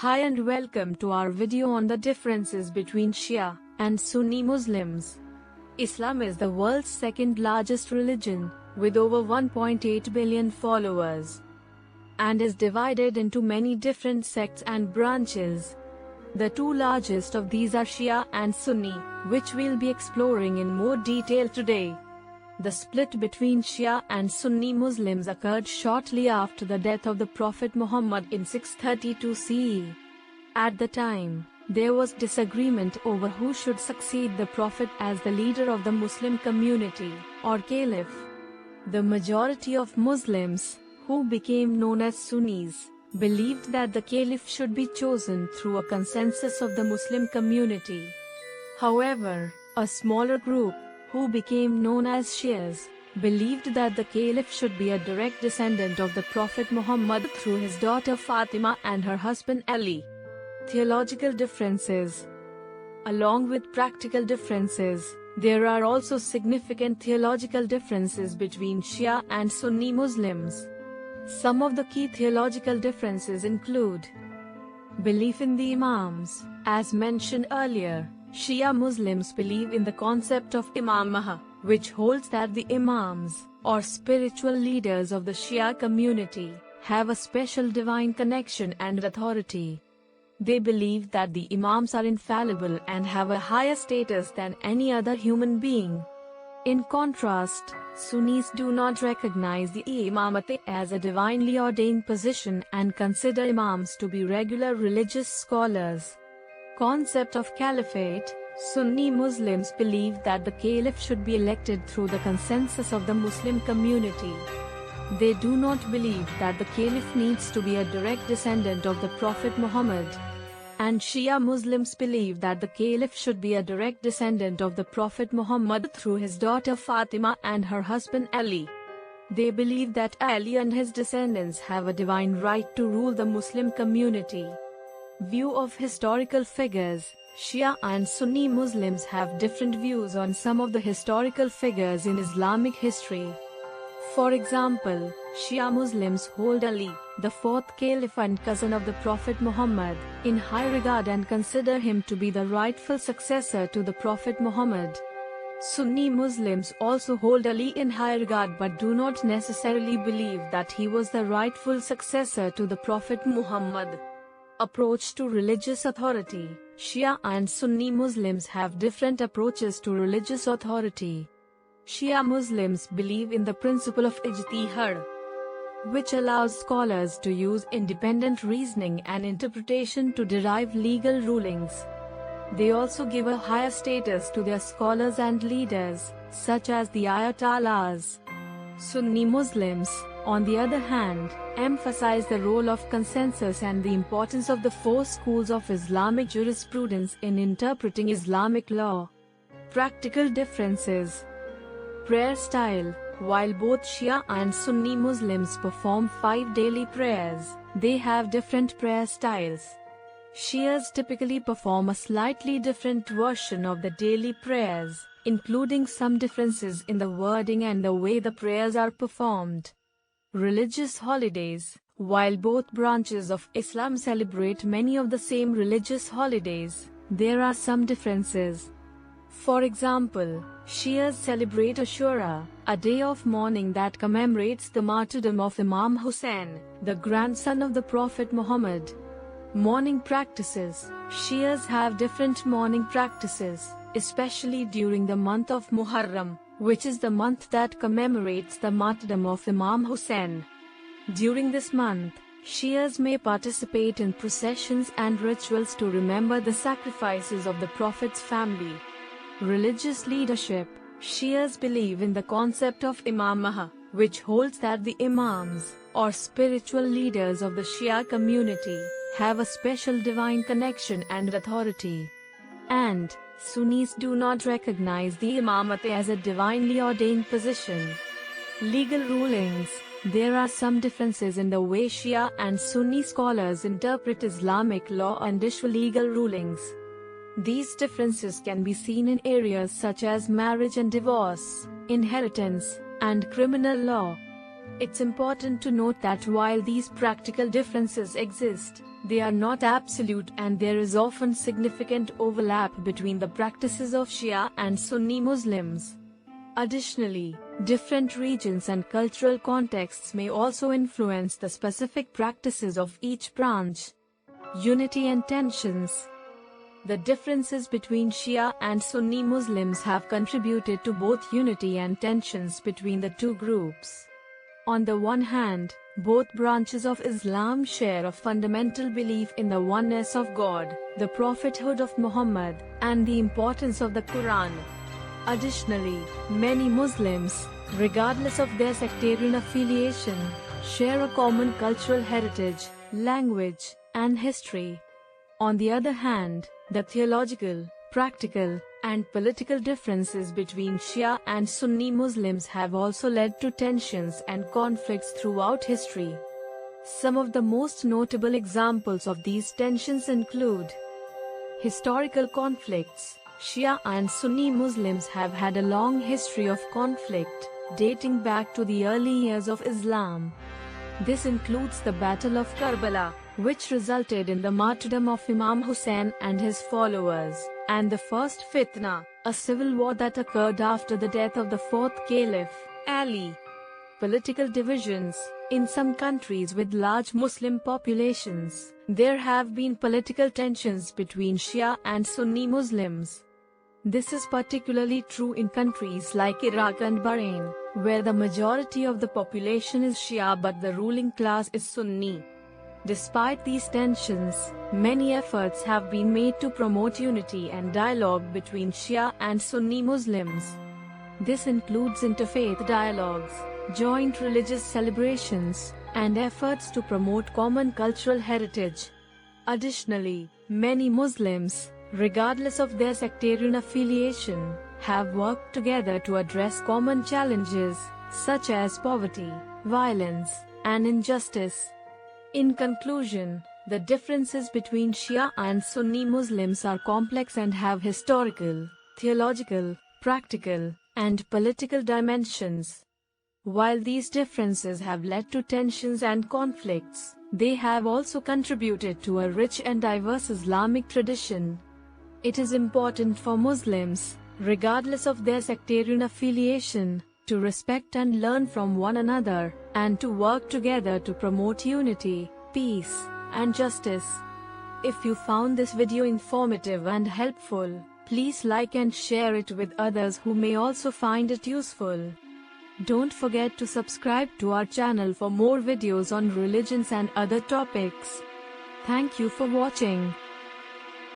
Hi and welcome to our video on the differences between Shia and Sunni Muslims. Islam is the world's second largest religion, with over 1.8 billion followers, and is divided into many different sects and branches. The two largest of these are Shia and Sunni, which we'll be exploring in more detail today. The split between Shia and Sunni Muslims occurred shortly after the death of the Prophet Muhammad in 632 CE. At the time, there was disagreement over who should succeed the Prophet as the leader of the Muslim community, or caliph. The majority of Muslims, who became known as Sunnis, believed that the caliph should be chosen through a consensus of the Muslim community. However, a smaller group, who became known as Shias, believed that the caliph should be a direct descendant of the Prophet Muhammad through his daughter Fatima and her husband Ali. Theological differences. Along with practical differences, there are also significant theological differences between Shia and Sunni Muslims. Some of the key theological differences include belief in the imams. As mentioned earlier, Shia Muslims believe in the concept of imamah, which holds that the imams, or spiritual leaders of the Shia community, have a special divine connection and authority. They believe that the imams are infallible and have a higher status than any other human being. In contrast, Sunnis do not recognize the imamate as a divinely ordained position and consider imams to be regular religious scholars. Concept of caliphate. Sunni Muslims believe that the caliph should be elected through the consensus of the Muslim community. They do not believe that the caliph needs to be a direct descendant of the Prophet Muhammad. And Shia Muslims believe that the caliph should be a direct descendant of the Prophet Muhammad through his daughter Fatima and her husband Ali. They believe that Ali and his descendants have a divine right to rule the Muslim community. View of historical figures. Shia and Sunni Muslims have different views on some of the historical figures in Islamic history. For example, Shia Muslims hold Ali, the fourth caliph and cousin of the Prophet Muhammad, in high regard and consider him to be the rightful successor to the Prophet Muhammad. Sunni Muslims also hold Ali in high regard but do not necessarily believe that he was the rightful successor to the Prophet Muhammad. Approach to religious authority. Shia and Sunni Muslims have different approaches to religious authority. Shia Muslims believe in the principle of ijtihad, which allows scholars to use independent reasoning and interpretation to derive legal rulings. They also give a higher status to their scholars and leaders, such as the ayatollahs. Sunni Muslims, on the other hand, emphasize the role of consensus and the importance of the four schools of Islamic jurisprudence in interpreting Islamic law. Practical differences. Prayer style. While both Shia and Sunni Muslims perform 5 daily prayers, they have different prayer styles. Shias typically perform a slightly different version of the daily prayers, including some differences in the wording and the way the prayers are performed. Religious holidays. While both branches of Islam celebrate many of the same religious holidays, there are some differences. For example, Shias celebrate Ashura, a day of mourning that commemorates the martyrdom of Imam Hussein, the grandson of the Prophet Muhammad. Mourning practices. Shias have different mourning practices, especially during the month of Muharram, which is the month that commemorates the martyrdom of Imam Hussein. During this month, Shias may participate in processions and rituals to remember the sacrifices of the Prophet's family. Religious leadership. Shias believe in the concept of imamah, which holds that the imams, or spiritual leaders of the Shia community, have a special divine connection and authority. And Sunnis do not recognize the imamate as a divinely ordained position. Legal rulings. There are some differences in the way Shia and Sunni scholars interpret Islamic law and issue legal rulings. These differences can be seen in areas such as marriage and divorce, inheritance, and criminal law. It's important to note that while these practical differences exist, They are not absolute, and there is often significant overlap between the practices of Shia and Sunni Muslims. Additionally, different regions and cultural contexts may also influence the specific practices of each branch. Unity and tensions. The differences between Shia and Sunni Muslims have contributed to both unity and tensions between the two groups. On the one hand, both branches of Islam share a fundamental belief in the oneness of God, the prophethood of Muhammad, and the importance of the Quran. Additionally, many Muslims, regardless of their sectarian affiliation, share a common cultural heritage, language, and history. On the other hand, the theological, practical, and political differences between Shia and Sunni Muslims have also led to tensions and conflicts throughout history. Some of the most notable examples of these tensions include historical conflicts. Shia and Sunni Muslims have had a long history of conflict, dating back to the early years of Islam. This includes the Battle of Karbala, which resulted in the martyrdom of Imam Hussein and his followers, and the First Fitna, a civil war that occurred after the death of the fourth caliph, Ali. Political divisions. In some countries with large Muslim populations, there have been political tensions between Shia and Sunni Muslims. This is particularly true in countries like Iraq and Bahrain, where the majority of the population is Shia but the ruling class is Sunni. Despite these tensions, many efforts have been made to promote unity and dialogue between Shia and Sunni Muslims. This includes interfaith dialogues, joint religious celebrations, and efforts to promote common cultural heritage. Additionally, many Muslims, regardless of their sectarian affiliation, have worked together to address common challenges, such as poverty, violence, and injustice. In conclusion, the differences between Shia and Sunni Muslims are complex and have historical, theological, practical, and political dimensions. While these differences have led to tensions and conflicts, they have also contributed to a rich and diverse Islamic tradition. It is important for Muslims, regardless of their sectarian affiliation, to respect and learn from one another, and to work together to promote unity, peace, and justice. If you found this video informative and helpful, please like and share it with others who may also find it useful. Don't forget to subscribe to our channel for more videos on religions and other topics. Thank you for watching.